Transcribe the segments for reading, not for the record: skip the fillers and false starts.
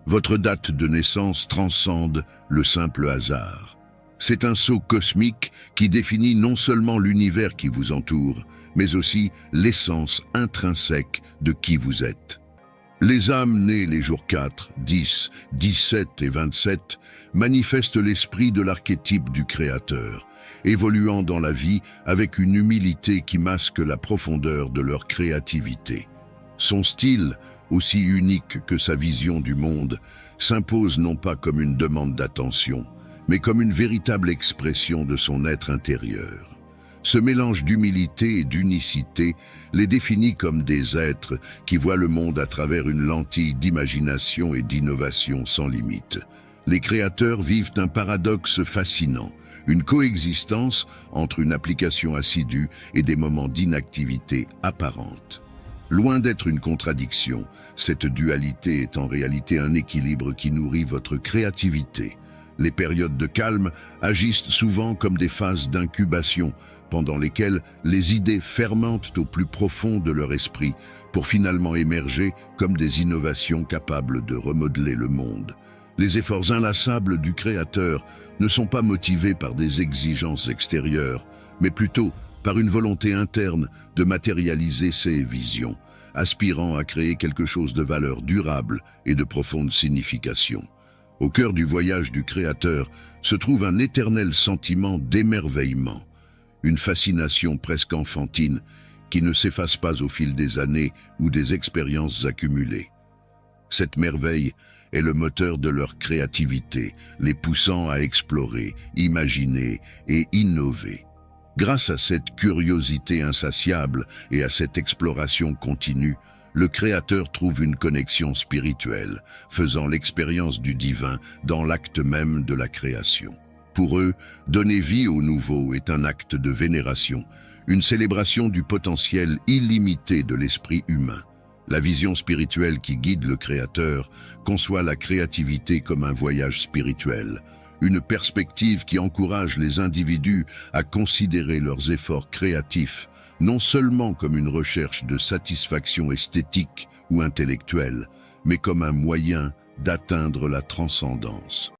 Votre date de naissance transcende le simple hasard. C'est un sceau cosmique qui définit non seulement l'univers qui vous entoure, mais aussi l'essence intrinsèque de qui vous êtes. Les âmes nées les jours 4, 10, 17 et 27 manifestent l'esprit de l'archétype du Créateur, évoluant dans la vie avec une humilité qui masque la profondeur de leur créativité. Son style, aussi unique que sa vision du monde, s'impose non pas comme une demande d'attention, mais comme une véritable expression de son être intérieur. Ce mélange d'humilité et d'unicité les définit comme des êtres qui voient le monde à travers une lentille d'imagination et d'innovation sans limite. Les créateurs vivent un paradoxe fascinant, une coexistence entre une application assidue et des moments d'inactivité apparente. Loin d'être une contradiction, cette dualité est en réalité un équilibre qui nourrit votre créativité. Les périodes de calme agissent souvent comme des phases d'incubation, pendant lesquelles les idées fermentent au plus profond de leur esprit pour finalement émerger comme des innovations capables de remodeler le monde. Les efforts inlassables du Créateur ne sont pas motivés par des exigences extérieures, mais plutôt par une volonté interne de matérialiser ses visions, aspirant à créer quelque chose de valeur durable et de profonde signification. Au cœur du voyage du Créateur se trouve un éternel sentiment d'émerveillement, une fascination presque enfantine qui ne s'efface pas au fil des années ou des expériences accumulées. Cette merveille est le moteur de leur créativité, les poussant à explorer, imaginer et innover. Grâce à cette curiosité insatiable et à cette exploration continue, le Créateur trouve une connexion spirituelle, faisant l'expérience du divin dans l'acte même de la création. Pour eux, donner vie au nouveau est un acte de vénération, une célébration du potentiel illimité de l'esprit humain. La vision spirituelle qui guide le Créateur conçoit la créativité comme un voyage spirituel, une perspective qui encourage les individus à considérer leurs efforts créatifs non seulement comme une recherche de satisfaction esthétique ou intellectuelle, mais comme un moyen d'atteindre la transcendance.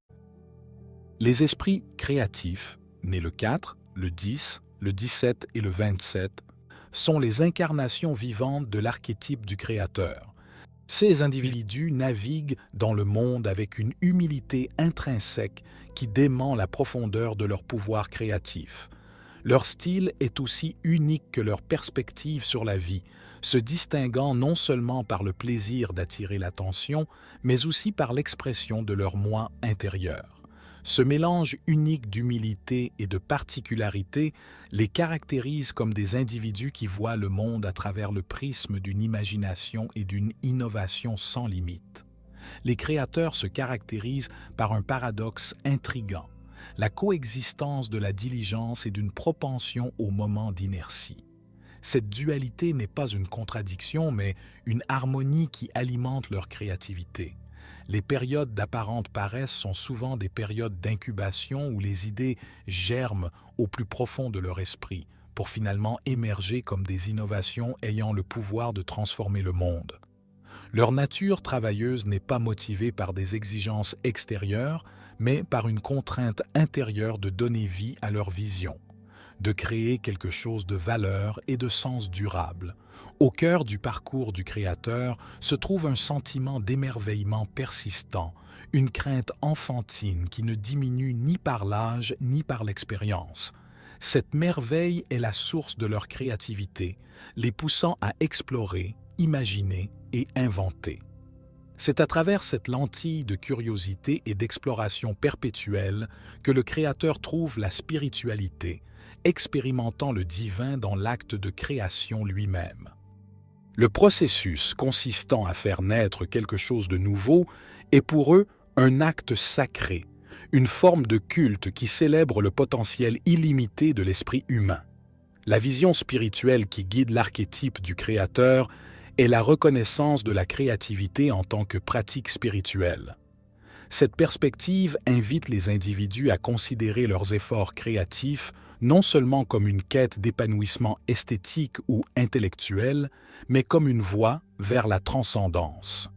Les esprits créatifs, nés le 4, le 10, le 17 et le 27, sont les incarnations vivantes de l'archétype du Créateur. Ces individus naviguent dans le monde avec une humilité intrinsèque qui dément la profondeur de leur pouvoir créatif. Leur style est aussi unique que leur perspective sur la vie, se distinguant non seulement par le plaisir d'attirer l'attention, mais aussi par l'expression de leur moi intérieur. Ce mélange unique d'humilité et de particularité les caractérise comme des individus qui voient le monde à travers le prisme d'une imagination et d'une innovation sans limite. Les créateurs se caractérisent par un paradoxe intrigant, la coexistence de la diligence et d'une propension au moment d'inertie. Cette dualité n'est pas une contradiction, mais une harmonie qui alimente leur créativité. Les périodes d'apparente paresse sont souvent des périodes d'incubation où les idées germent au plus profond de leur esprit, pour finalement émerger comme des innovations ayant le pouvoir de transformer le monde. Leur nature travailleuse n'est pas motivée par des exigences extérieures, mais par une contrainte intérieure de donner vie à leur vision, de créer quelque chose de valeur et de sens durable. Au cœur du parcours du Créateur se trouve un sentiment d'émerveillement persistant, une crainte enfantine qui ne diminue ni par l'âge ni par l'expérience. Cette merveille est la source de leur créativité, les poussant à explorer, imaginer et inventer. C'est à travers cette lentille de curiosité et d'exploration perpétuelle que le Créateur trouve la spiritualité, expérimentant le divin dans l'acte de création lui-même. Le processus consistant à faire naître quelque chose de nouveau est pour eux un acte sacré, une forme de culte qui célèbre le potentiel illimité de l'esprit humain. La vision spirituelle qui guide l'archétype du Créateur est la reconnaissance de la créativité en tant que pratique spirituelle. Cette perspective invite les individus à considérer leurs efforts créatifs non seulement comme une quête d'épanouissement esthétique ou intellectuel, mais comme une voie vers la transcendance.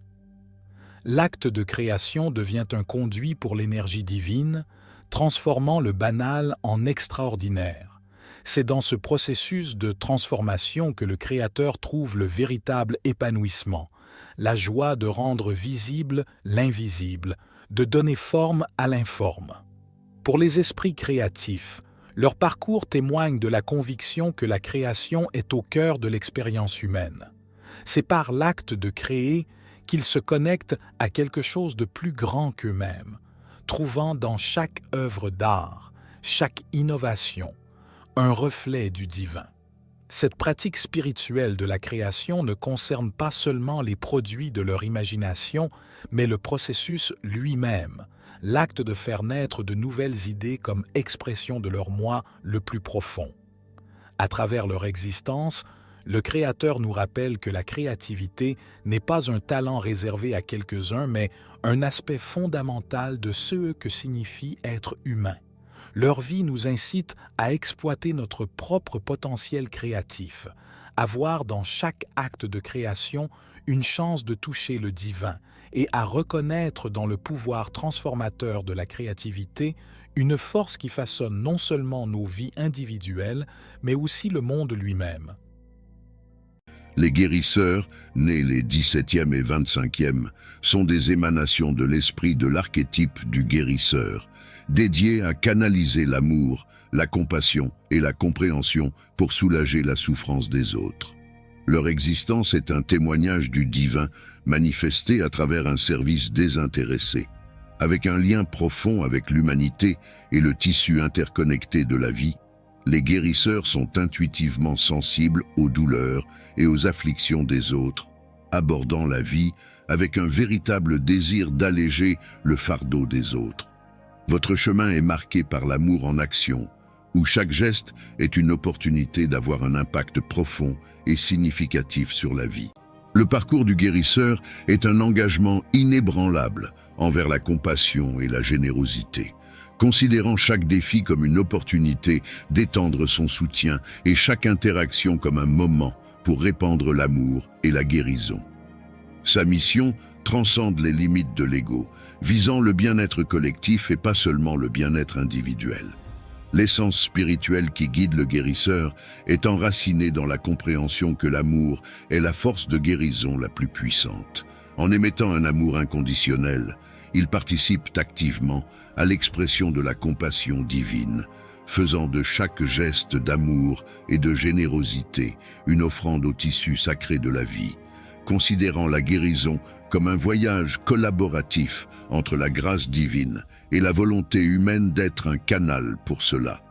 l'acte de création devient un conduit pour l'énergie divine, transformant le banal en extraordinaire. C'est dans ce processus de transformation que le Créateur trouve le véritable épanouissement, la joie de rendre visible l'invisible, de donner forme à l'informe. Pour les esprits créatifs, leur parcours témoigne de la conviction que la création est au cœur de l'expérience humaine. C'est par l'acte de créer qu'ils se connectent à quelque chose de plus grand qu'eux-mêmes, trouvant dans chaque œuvre d'art, chaque innovation, un reflet du divin. Cette pratique spirituelle de la création ne concerne pas seulement les produits de leur imagination, mais le processus lui-même, l'acte de faire naître de nouvelles idées comme expression de leur moi le plus profond. À travers leur existence, le Créateur nous rappelle que la créativité n'est pas un talent réservé à quelques-uns, mais un aspect fondamental de ce que signifie être humain. Leur vie nous incite à exploiter notre propre potentiel créatif, à voir dans chaque acte de création une chance de toucher le divin et à reconnaître dans le pouvoir transformateur de la créativité une force qui façonne non seulement nos vies individuelles, mais aussi le monde lui-même. Les guérisseurs, nés les 17e et 25e, sont des émanations de l'esprit de l'archétype du guérisseur, dédiés à canaliser l'amour, la compassion et la compréhension pour soulager la souffrance des autres. Leur existence est un témoignage du divin manifesté à travers un service désintéressé. Avec un lien profond avec l'humanité et le tissu interconnecté de la vie, les guérisseurs sont intuitivement sensibles aux douleurs et aux afflictions des autres, abordant la vie avec un véritable désir d'alléger le fardeau des autres. Votre chemin est marqué par l'amour en action, où chaque geste est une opportunité d'avoir un impact profond et significatif sur la vie. Le parcours du guérisseur est un engagement inébranlable envers la compassion et la générosité, considérant chaque défi comme une opportunité d'étendre son soutien et chaque interaction comme un moment pour répandre l'amour et la guérison. Sa mission transcende les limites de l'ego, visant le bien-être collectif et pas seulement le bien-être individuel. L'essence spirituelle qui guide le guérisseur est enracinée dans la compréhension que l'amour est la force de guérison la plus puissante. En émettant un amour inconditionnel, ils participent activement à l'expression de la compassion divine, faisant de chaque geste d'amour et de générosité une offrande au tissu sacré de la vie, considérant la guérison comme un voyage collaboratif entre la grâce divine et la volonté humaine d'être un canal pour cela.